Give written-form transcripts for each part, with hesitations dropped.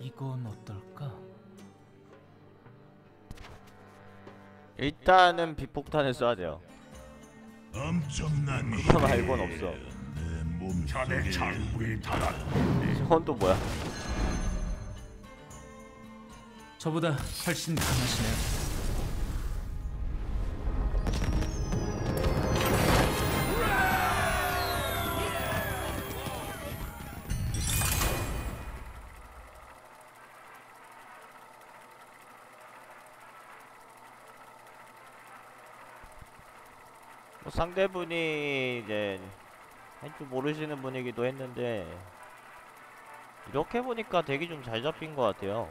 이건 어떨까? 일단은 비폭탄을 쏴야 돼요. 엄청난 그거 말고는 없어. 내몸 자네 장부에 달았네. 저건 또 뭐야? 저보다 훨씬 강하시네요. 뭐 상대분이 이제 할 줄 모르시는 분이기도 했는데 이렇게 보니까 덱이 좀 잘 잡힌 것 같아요.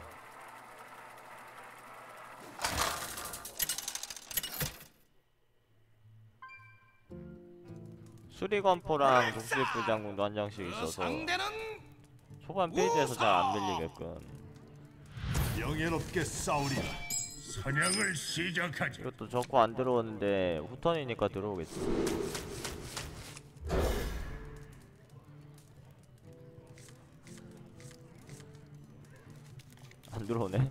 수리건포랑 독수리불장군도 한 장씩 있어서 초반 빌드에서 잘 안 밀리게끔. 영예롭게 싸우리라. 사냥을 시작하지. 이것도 적고 안 들어오는데 후턴이니까 들어오겠지. 안 들어오네.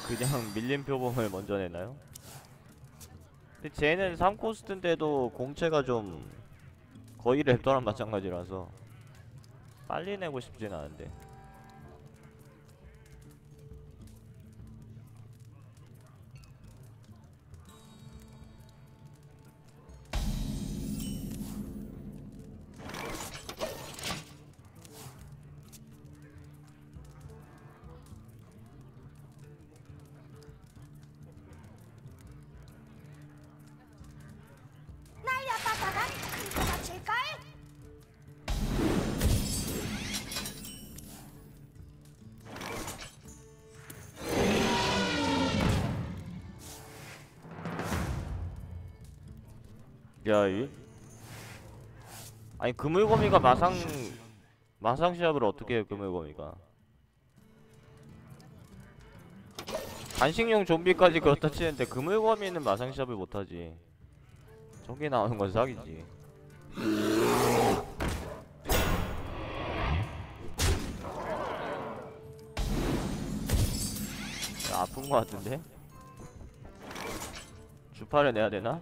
그냥 밀림 표범을 먼저 내나요? 근데 쟤는 3코스트인데도 공채가 좀 거의 랩터랑 마찬가지라서 빨리 내고 싶진 않은데. 날려받아라 큰거 다칠걸? 야, 아니 그물거미가 마상 시합을 어떻게 해? 그물거미가 간식용 좀비까지 그렇다 치는데 그물거미는 마상 시합을 못하지. 저기 나오는 건 사기지. 야, 아픈 거 같은데? 주파를 내야 되나?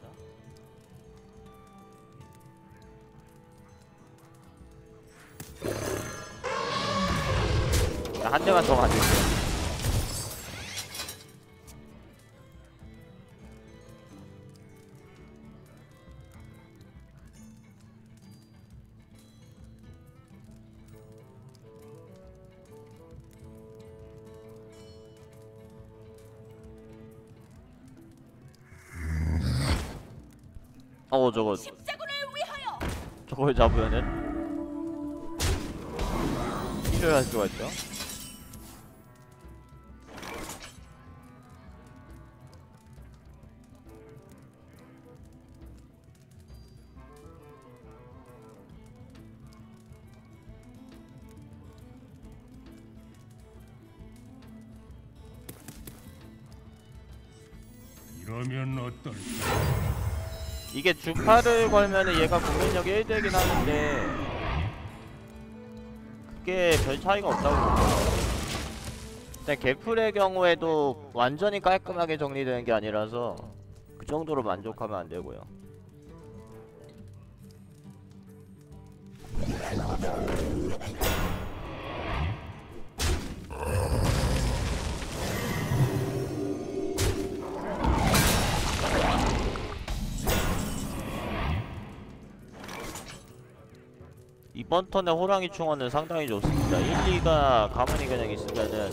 한 대만 더 가줄게. 저거 십자군을 위하여. 저걸 잡으면은 필요할 수가 있죠. 이러면 어떨까? 이게 주파를 걸면은 얘가 공격력이 1되긴 하는데 그게 별 차이가 없다고 보거든요. 근데 개풀의 경우에도 완전히 깔끔하게 정리되는 게 아니라서 그 정도로 만족하면 안 되고요. 이번 턴에 호랑이 충원은 상당히 좋습니다. 1, 2가 가만히 그냥 있으면은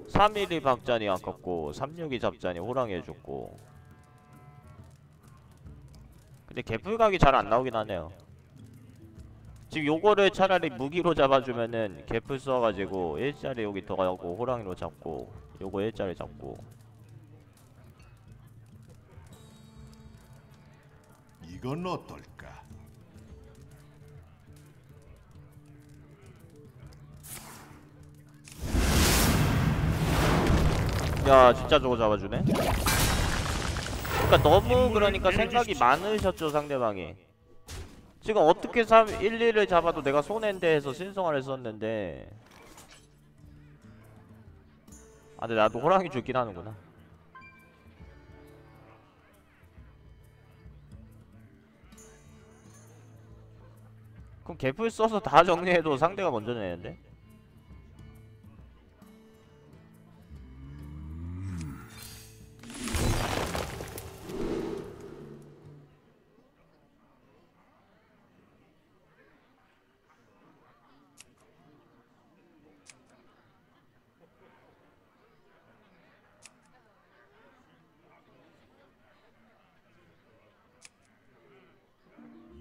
3, 1이 박자니 아깝고 3, 6이 잡자니 호랑이 해줬고. 근데 개풀각이 잘 안 나오긴 하네요. 지금 요거를 차라리 무기로 잡아주면은 개풀 써가지고 일자리 여기 더 가고 호랑이로 잡고 요거 일자리 잡고. 이건 어떨까? 야, 진짜 저거 잡아주네? 그러니까 너무 그러니까 생각이 많으셨죠, 상대방이. 지금 어떻게 3, 1, 2를 잡아도 내가 손해인데 해서 신성화를 썼는데 아 근데 나도 호랑이 죽긴 하는구나. 그럼 개풀 써서 다 정리해도 상대가 먼저 내는데?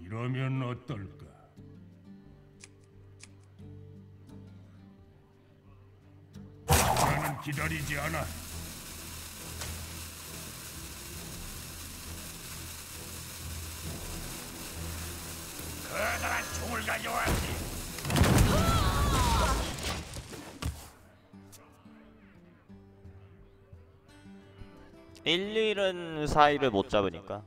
이러면 어떨까? 나는 기다리지 않아. 커다란 총을 가져왔지. 1, 1은 사이를 못 잡으니까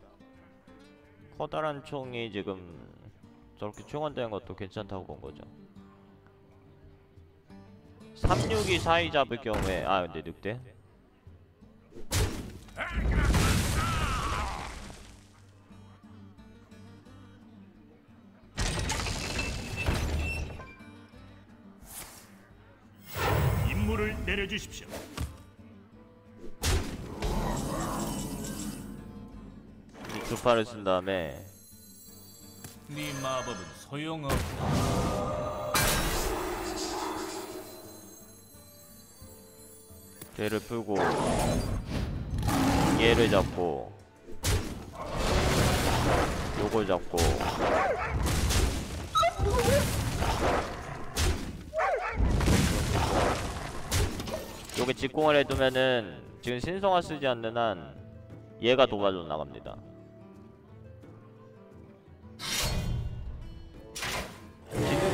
커다란 총이 지금 저렇게 충원되는 것도 괜찮다고 본 거죠. 3, 6이 사이 잡을 경우에 근데 늑대? 임무를 내려주십시오. 이 두 팔을 쓴 다음에 네 마법은 소용없다. 걔를 풀고 얘를 잡고 요걸 잡고 요게 직공을 해두면은 지금 신성화 쓰지 않는 한 얘가 도발로 나갑니다.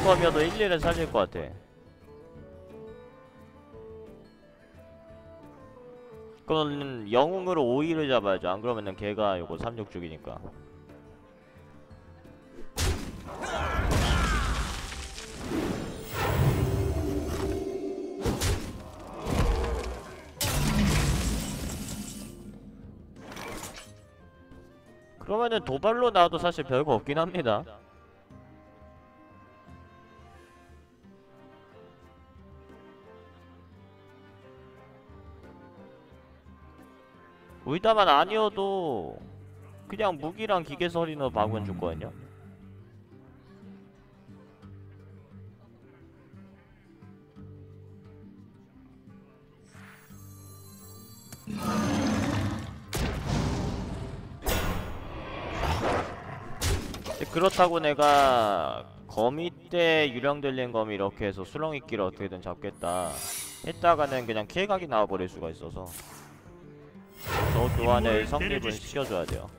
지금쯤이어도 1, 1은 살릴 것 같아. 그건 영웅으로 5위를 잡아야죠. 안 그러면은 걔가 요거 3, 6 죽이니까. 그러면은 도발로 나와도 사실 별거 없긴 합니다. 울다만 아니어도 그냥 무기랑 기계설이나 박은 줬거든요. 그렇다고 내가 거미 때 유령 들린 거미 이렇게 해서 수렁이끼를 어떻게든 잡겠다 했다가는 그냥 킬각이 나와버릴 수가 있어서 저 교환을 성립은 시켜줘야 돼요.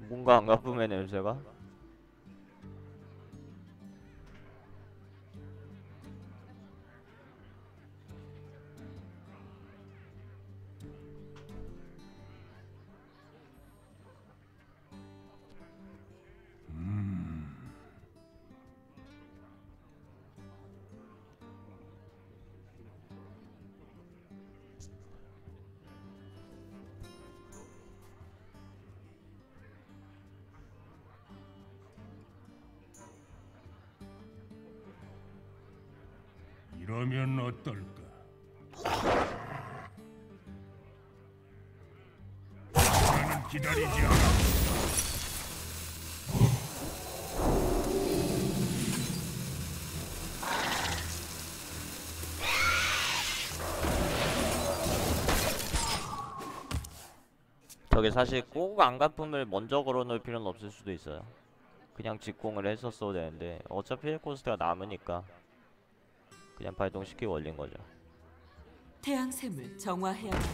뭔가 안 가쁘네 냄새가. 이러면 어떨까? 나는 기다리지 않아. 저게 사실 꼭 안가품을 먼저 걸어놓을 필요는 없을 수도 있어요. 그냥 직공을 했었어도 되는데 어차피 힐 코스트가 남으니까 그냥 발동시키고 올린 거죠. 태양샘을 정화해야 한다.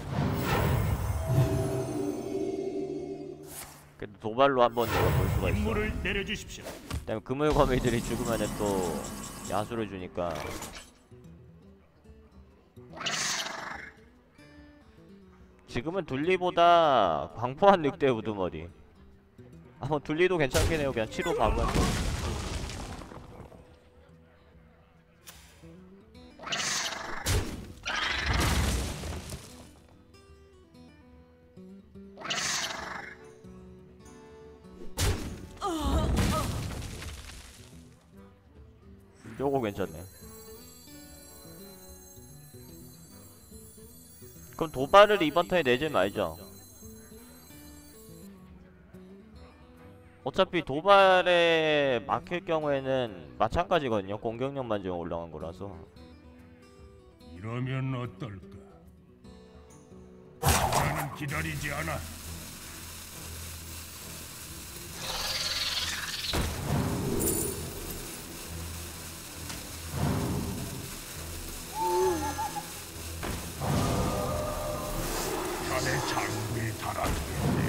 그래도 도발로 한번 이거 볼 수가 있어. 임무를 내려주십시오. 그다음에 그물거미들이 죽으면은 또 야수를 주니까 지금은 둘리보다 광포한 늑대 우두머리. 뭐 둘리도 괜찮긴 해요. 그냥 치료 박은. 요거 괜찮네. 그럼 도발을 이번 턴에 내지 말죠. 어차피 도발에 막힐 경우에는 마찬가지거든요. 공격력만 좀 올라간 거라서. 이러면 어떨까? 나는 기다리지 않아. 자네 장부에 달았겠네.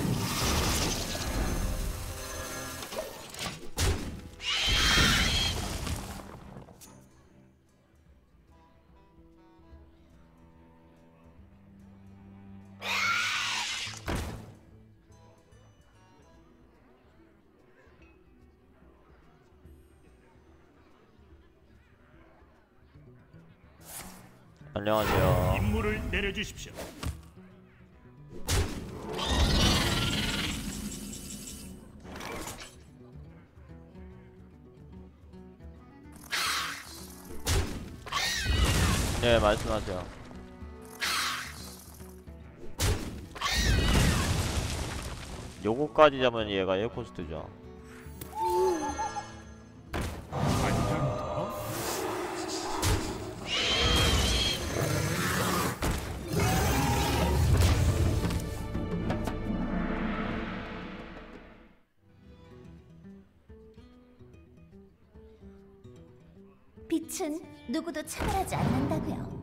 안녕하세요. 임무를 내려주십시오. 네, 말씀하세요. 요거까지 잡으면 얘가 1코스트죠. 한점 더? 빛은 누구도 차별하지 않는다고요.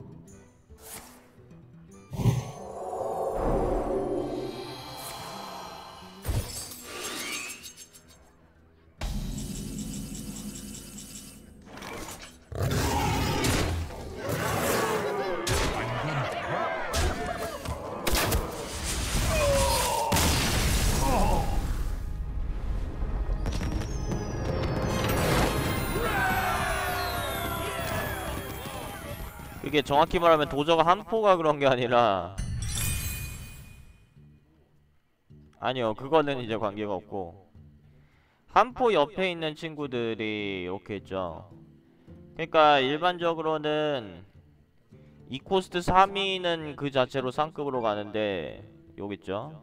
이게 정확히 말하면 도저가 한 포가 그런 게 아니라, 아니요, 그거는 이제 관계가 없고 한 포 옆에 있는 친구들이 이렇게 있죠. 그러니까 일반적으로는 2코스트 3위는 그 자체로 상급으로 가는데, 여기 있죠.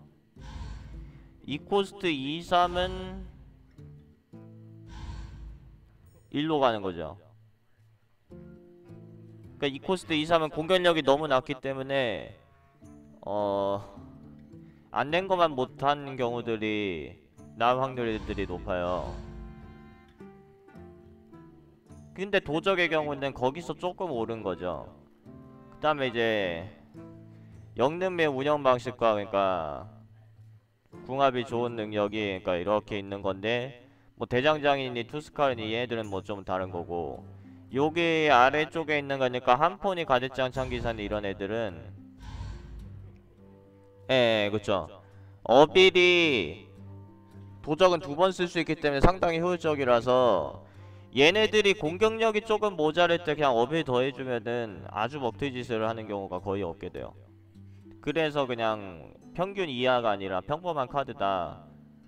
2코스트 2, 3은 1로 가는 거죠. 그러니까 2코스트 2, 3은 공격력이 너무 낮기 때문에 안 낸 것만 못한 경우들이 나올 확률들이 높아요. 근데 도적의 경우는 거기서 조금 오른 거죠. 그 다음에 이제 영능의 운영 방식과, 그러니까 궁합이 좋은 능력이 그러니까 이렇게 있는 건데, 뭐 대장장이니 투스카르니 얘네들은 뭐 좀 다른 거고, 여기 아래쪽에 있는 거니까 한포니 가젯장 창기사니 이런 애들은, 예, 그쵸. 어빌이 도적은 2번 쓸 수 있기 때문에 상당히 효율적이라서, 얘네들이 공격력이 조금 모자랄 때 그냥 어빌 더해주면은 아주 먹튀짓을 하는 경우가 거의 없게 돼요. 그래서 그냥 평균 이하가 아니라 평범한 카드다.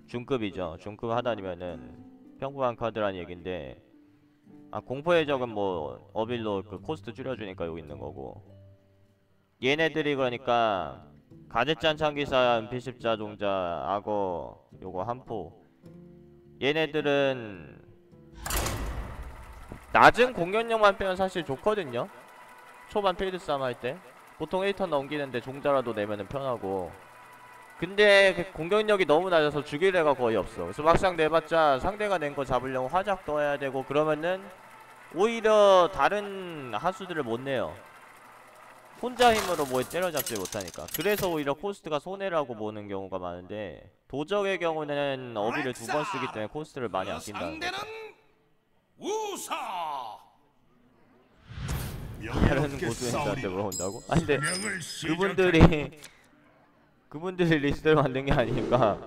중급이죠. 중급 하다니면은 평범한 카드란 얘긴데, 공포의 적은 뭐 어빌로 그 코스트 줄여주니까 여기 있는 거고, 얘네들이 그러니까 가젯잔 창기사, 은피십자, 종자, 악어, 요거 한포, 얘네들은 낮은 공격력만 빼면 사실 좋거든요. 초반 필드 싸움 할 때 보통 1턴 넘기는데 종자라도 내면은 편하고, 근데 그 공격력이 너무 낮아서 죽일 애가 거의 없어. 그래서 막상 내봤자 상대가 낸 거 잡으려고 화작 떠야 되고, 그러면은 오히려 다른 하수들을 못 내요. 혼자 힘으로 뭐 때려잡지 못하니까. 그래서 오히려 코스트가 손해라고 보는 경우가 많은데, 도적의 경우는 어비를 2번 쓰기 때문에 코스트를 많이 아낀다는 거죠. 우사! 다른 고수인들한테 물어본다고? 아니 근데 그분들이 그분들이 리스트를 만든 게 아니니까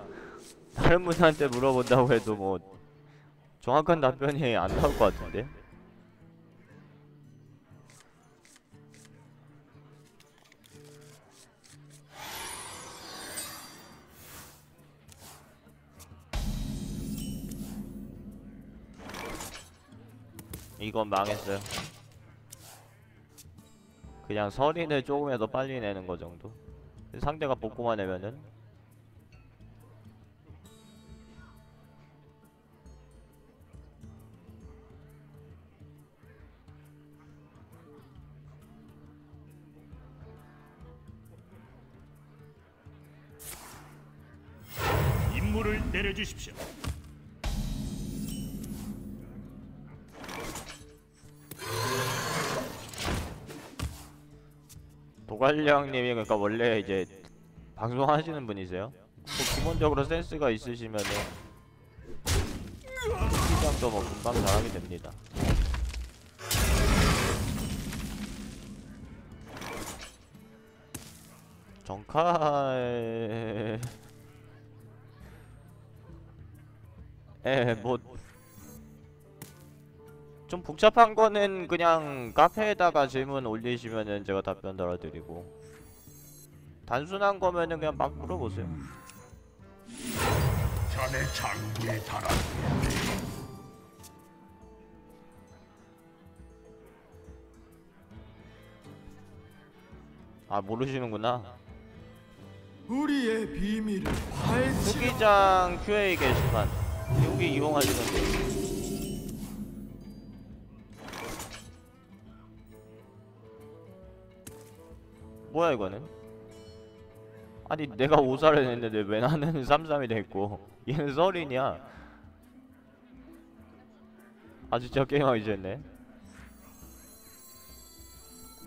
다른 분한테 물어본다고 해도 뭐 정확한 답변이 안 나올 것 같은데. 이건 망했어요. 그냥 서린을 조금이라도 빨리 내는 거 정도. 상대가 복구만 내면은 임무를 내려주십시오. 도갈량님이 그러니까 원래 이제 방송하시는 분이세요? 뭐 기본적으로 센스가 있으시면은 시장도 뭐 금방 잘하게 됩니다. 정칼 뭐 좀 복잡한 거는 그냥 카페에다가 질문 올리시면은 제가 답변 달아드리고, 단순한 거면은 그냥 막 물어보세요. 자네 장부에 달았네. 아, 모르시는구나. 우리의 비밀을 밝히 후기장 QA 게시판 여기 이용하시면 돼요. 뭐야 이거는? 아니 내가 5살을 냈는데 왜 나는 33이 됐고 얘는 서린이야. 아 진짜 게임하기 싫네.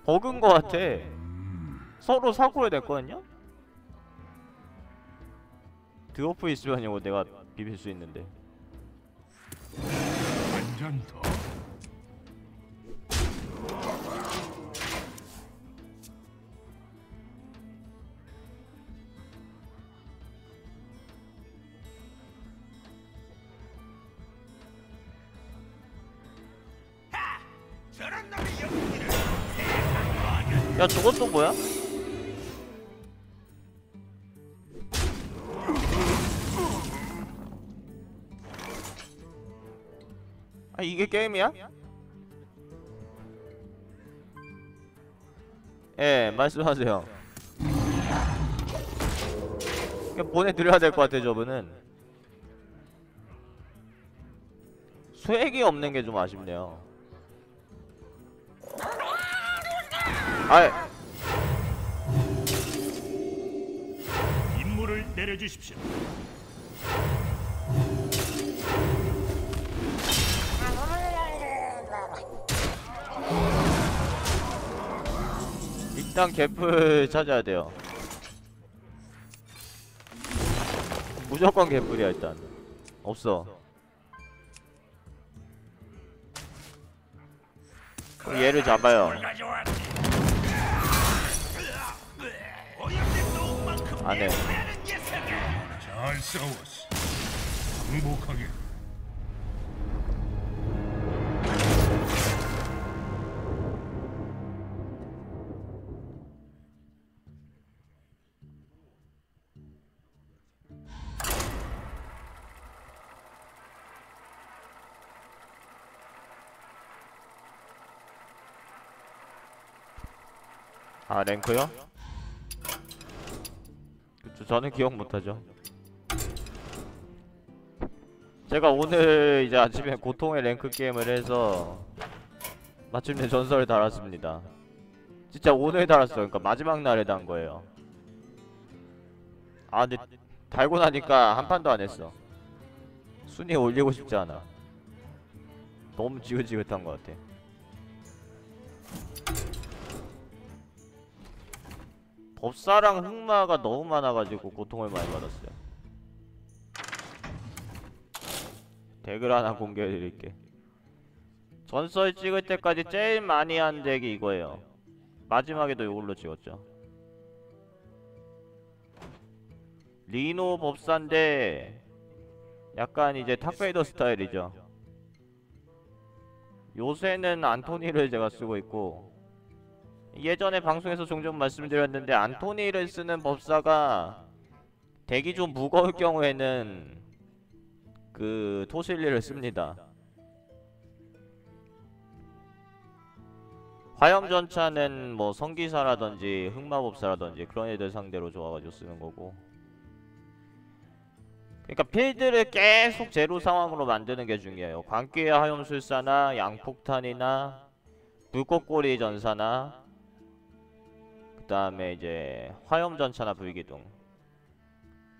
버그인 거 같아. 서로 사고를 냈거든요? 드워프 있으면 이거 내가 비빌 수 있는데. 한 잔 더. 야 저것도 뭐야? 아 이게 게임이야? 예 말씀하세요. 그냥 보내드려야 될 것 같아. 저분은 수액이 없는 게 좀 아쉽네요. 아이 임무를 내려주십시오. 일단 개풀 찾아야 돼요. 무조건 개풀이야. 일단 없어. 그럼 얘를 잡아요. 안해. 잘 싸웠어. 행복하게. 아 랭크요? 그쵸 저는 기억 못하죠. 제가 오늘 이제 아침에 고통의 랭크 게임을 해서 마침내 전설을 달았습니다. 진짜 오늘 달았어요. 그러니까 마지막 날에 단 거예요. 아 근데 달고 나니까 한 판도 안 했어. 순위 올리고 싶지 않아. 너무 지긋지긋한 것 같아. 법사랑 흑마가 너무 많아가지고 고통을 많이 받았어요. 덱을 하나 공개해드릴게. 전설 찍을 때까지 제일 많이 한 덱이 이거예요. 마지막에도 이걸로 찍었죠. 리노 법사인데 약간 이제 탁베이더 스타일이죠. 요새는 안토니를 제가 쓰고 있고, 예전에 방송에서 종종 말씀드렸는데 안토니를 쓰는 법사가 덱이 좀 무거울 경우에는 그 토실리를 씁니다. 화염전차는 뭐 성기사라든지 흑마법사라든지 그런 애들 상대로 좋아가지고 쓰는 거고. 그러니까 필드를 계속 제로 상황으로 만드는 게 중요해요. 광기의 화염술사나 양폭탄이나 불꽃꼬리 전사나 그 다음에 이제 화염전차나 불기둥.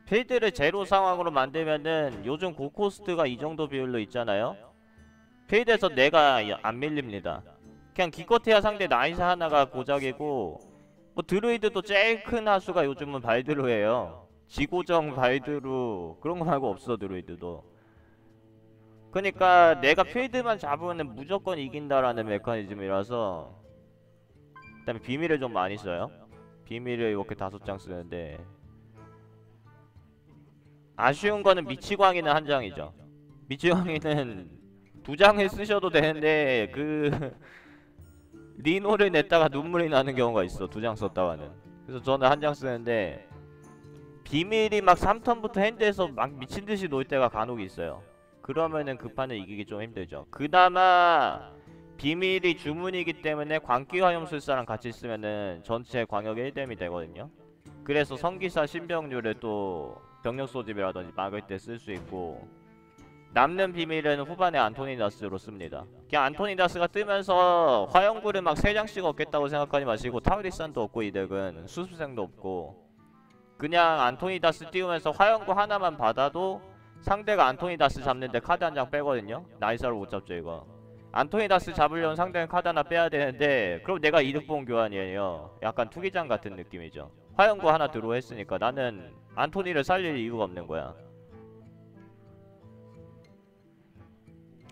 필드를 제로 상황으로 만들면은 요즘 고코스트가 이 정도 비율로 있잖아요. 필드에서 내가 안 밀립니다. 그냥 기껏해야 상대 나이스 하나가 고작이고, 뭐 드루이드도 제일 큰 하수가 요즘은 발드루예요. 지고정 발드루 그런 거 말고 없어 드루이드도. 그러니까 내가 필드만 잡으면 무조건 이긴다라는 메커니즘이라서. 그 다음에 비밀을 좀 많이 써요. 비밀을 이렇게 5장 쓰는데 아쉬운 거는 미치광이는 한 장이죠. 미치광이는 2장을 쓰셔도 되는데 그 리노를 냈다가 눈물이 나는 경우가 있어. 2장 썼다가는. 그래서 저는 한 장 쓰는데 비밀이 막 3턴부터 핸드에서 막 미친듯이 놀 때가 간혹 있어요. 그러면은 그 판을 이기기 좀 힘들죠. 그나마 비밀이 주문이기 때문에 광기화염술사랑 같이 쓰면은 전체 광역 1뎀이 되거든요. 그래서 성기사 신병률을 또 병력 소집이라든지 막을 때 쓸 수 있고, 남는 비밀은 후반에 안토니다스로 씁니다. 그냥 안토니다스가 뜨면서 화염구를 막 3장씩 얻겠다고 생각하지 마시고, 타우리산도 없고 이 덱은 수습생도 없고 그냥 안토니다스 띄우면서 화염구 하나만 받아도 상대가 안토니다스 잡는데 카드 한 장 빼거든요. 나이사로 못 잡죠 이거. 안토니다스 잡으려면 상대는 카드 하나 빼야 되는데 그럼 내가 이득본 교환이에요. 약간 투기장 같은 느낌이죠. 화염구 하나 들어오 했으니까 나는 안토니를 살릴 이유가 없는 거야.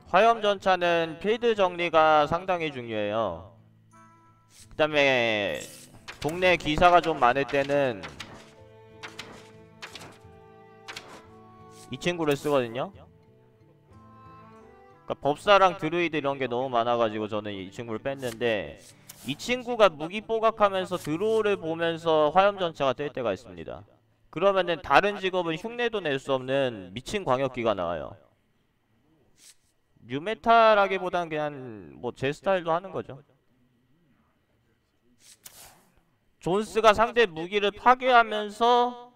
화염전차는 필드 정리가 상당히 중요해요. 그 다음에 동네 기사가 좀 많을 때는 이 친구를 쓰거든요. 그러니까 법사랑 드루이드 이런게 너무 많아가지고 저는 이 친구를 뺐는데, 이 친구가 무기 뽀각하면서 드로우를 보면서 화염전차가 뜰 때가 있습니다. 그러면은 다른 직업은 흉내도 낼 수 없는 미친 광역기가 나와요. 뉴메타라기보단 그냥 뭐 제 스타일로 하는 거죠. 존스가 상대 무기를 파괴하면서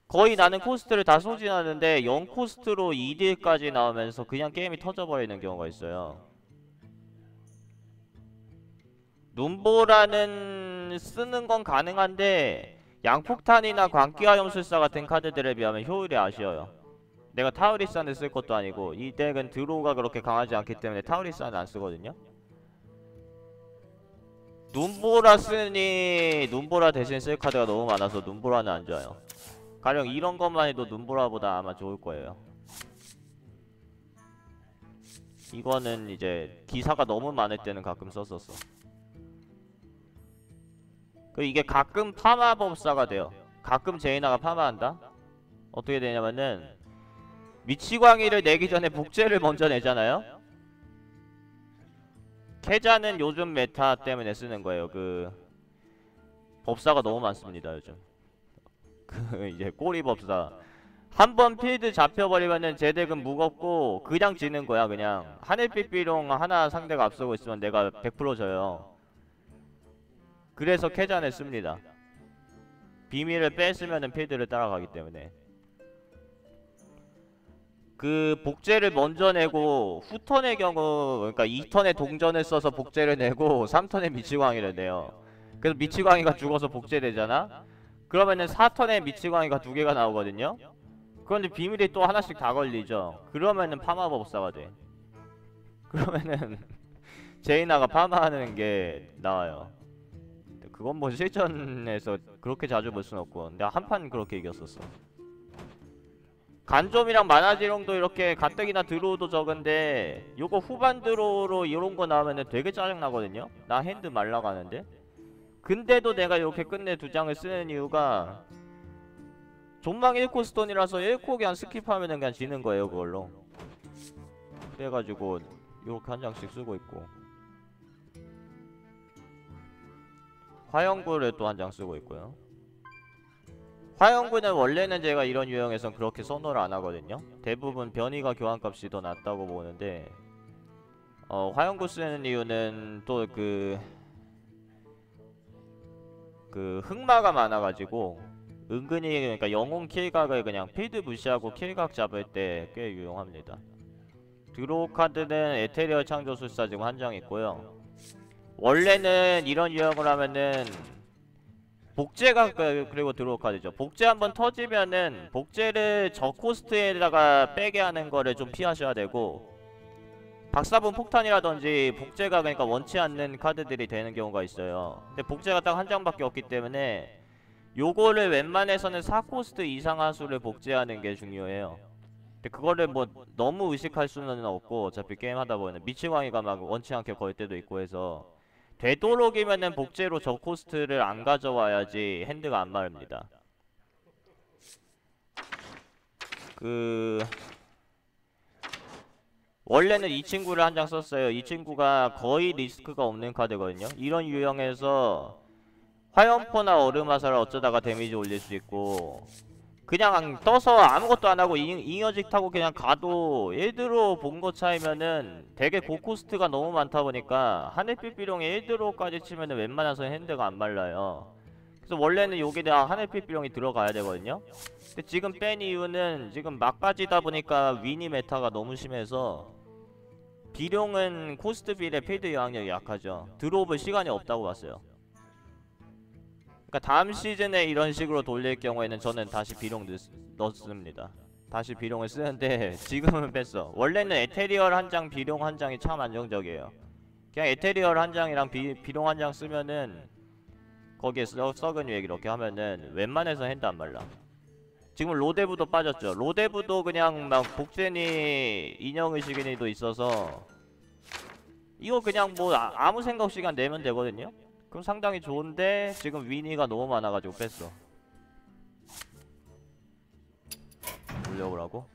거의 나는 코스트를 다 소진하는데 0코스트로 2딜까지 나오면서 그냥 게임이 터져버리는 경우가 있어요. 눈보라는 쓰는 건 가능한데 양폭탄이나 광기화염술사 같은 카드들에 비하면 효율이 아쉬워요. 내가 타우리산을 쓸 것도 아니고 이 덱은 드로우가 그렇게 강하지 않기 때문에 타우리산은 안 쓰거든요. 눈보라 쓰니 눈보라 대신 쓸 카드가 너무 많아서 눈보라는 안 좋아요. 가령 이런 것만 해도 눈보라보다 아마 좋을 거예요. 이거는 이제 기사가 너무 많을 때는 가끔 썼었어. 이게 가끔 파마법사가 돼요. 가끔 제이나가 파마한다? 어떻게 되냐면은 미치광이를 내기 전에 복제를 먼저 내잖아요? 캐자는 요즘 메타 때문에 쓰는 거예요. 그 법사가 너무 많습니다 요즘. 그 이제 꼬리법사 한번 필드 잡혀버리면은 제 덱은 무겁고 그냥 지는 거야. 그냥 하늘빛비룡 하나 상대가 앞서고 있으면 내가 100% 져요. 그래서 캐잔을 씁니다. 비밀을 뺐으면은 필드를 따라가기 때문에. 그 복제를 먼저 내고 후턴의 경우, 그러니까 2턴에 동전을 써서 복제를 내고 3턴에 미치광이를 내요. 그래서 미치광이가 죽어서 복제되잖아? 그러면은 4턴에 미치광이가 2개가 나오거든요? 그런데 비밀이 또 하나씩 다 걸리죠. 그러면은 파마법사가 돼. 그러면은 제이나가 파마하는 게 나와요. 그건 뭐 실전에서 그렇게 자주 볼 순 없고 내가 한 판 그렇게 이겼었어. 간좀이랑 만화지롱도 이렇게 가뜩이나 드로우도 적은데 요거 후반 드로우로 이런거 나오면은 되게 짜증나거든요? 나 핸드 말라가는데? 근데도 내가 이렇게 끝내 2장을 쓰는 이유가 존망 1코 스톤이라서 1코 그냥 스킵하면은 그냥 지는 거예요 그걸로. 그래가지고 요렇게 한 장씩 쓰고 있고, 화영구를 또 한 장 쓰고 있고요. 화영구는 원래는 제가 이런 유형에선 그렇게 선호를 안 하거든요. 대부분 변이가 교환값이 더 낫다고 보는데, 화영구 쓰는 이유는 또 흑마가 많아가지고 은근히, 그러니까 영웅 킬각을 그냥 필드 무시하고 킬각 잡을 때 꽤 유용합니다. 드로우 카드는 에테리얼 창조술사 지금 한 장 있고요. 원래는 이런 유형을 하면은 복제가, 그리고 드로우 카드죠. 복제 한번 터지면은 복제를 저코스트에다가 빼게 하는 거를 좀 피하셔야 되고, 박사분 폭탄이라든지 복제가 그러니까 원치 않는 카드들이 되는 경우가 있어요. 근데 복제가 딱 한 장밖에 없기 때문에 요거를 웬만해서는 4코스트 이상 하수를 복제하는 게 중요해요. 근데 그거를 뭐 너무 의식할 수는 없고, 어차피 게임 하다 보면 미치광이가 막 원치 않게 걸 때도 있고 해서, 되도록이면은 복제로 저코스트를 안 가져와야지 핸드가 안 마릅니다. 원래는 이 친구를 한 장 썼어요. 이 친구가 거의 리스크가 없는 카드거든요. 이런 유형에서 화염포나 얼음화살을 어쩌다가 데미지 올릴 수 있고, 그냥 떠서 아무것도 안하고 잉여직 타고 그냥 가도 일드로 본거 차이면은 되게 고코스트가 너무 많다 보니까 하늘빛 비룡에 1드로까지 치면은 웬만해서 핸드가 안 말라요. 그래서 원래는 요게 다 하늘빛 비룡이 들어가야 되거든요. 근데 지금 뺀 이유는 지금 막바지다 보니까 위니 메타가 너무 심해서 비룡은 코스트 비례 필드 영향력이 약하죠. 드롭을 시간이 없다고 봤어요. 그러니까 다음 시즌에 이런 식으로 돌릴 경우에는 저는 다시 비룡 넣습니다. 다시 비룡을 쓰는데 지금은 뺐어. 원래는 에테리얼 한 장, 비룡 한 장이 참 안정적이에요. 그냥 에테리얼 한 장이랑 비룡 한 장 쓰면은 거기에 썩은 위액 이렇게 하면은 웬만해서 핸드 안 말라. 지금 로데브도 빠졌죠. 로데브도 그냥 막 복제니 인형의식이니도 있어서 이거 그냥 뭐 아무 생각 없이 그냥 내면 되거든요. 그럼 상당히 좋은데 지금 위니가 너무 많아가지고 뺐어. 올려보라고?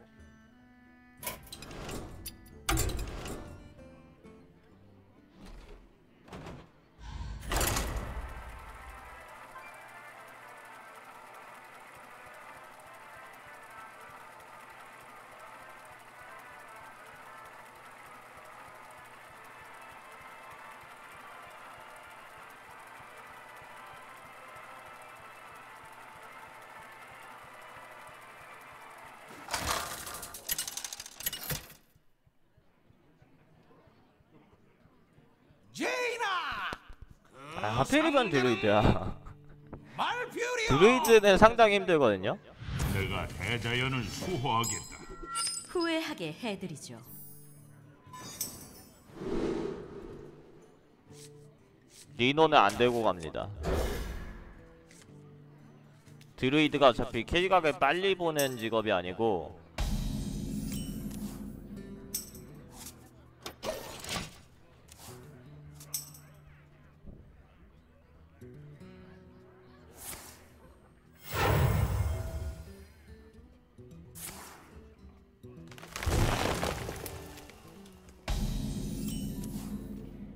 하필이면 드루이드야. 드루이드는 상당히 힘들거든요. 내가 대자연을 수호하겠다. 후회하게 해드리죠. 리노는 안 들고 갑니다. 드루이드가 어차피 킬각을 빨리 보는 직업이 아니고,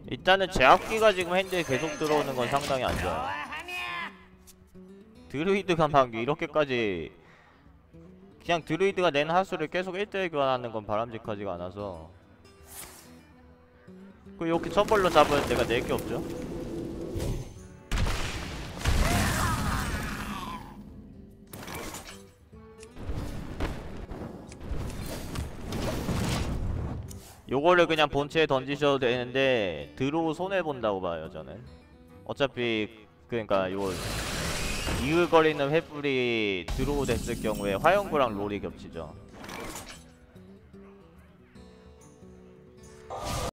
일단은 제압기가 지금 핸드에 계속 들어오는 건 상당히 안 좋아요. 드루이드가 막 이렇게까지 그냥 드루이드가 낸 하수를 계속 1대1 교환하는 건 바람직하지가 않아서, 그 이렇게 선벌로 잡으면 내가 낼 게 없죠. 요거를 그냥 본체에 던지셔도 되는데 드로우 손해본다고 봐요 저는. 어차피 그러니까 요 이글거리는 횃불이 드로우 됐을 경우에 화영구랑 롤이 겹치죠.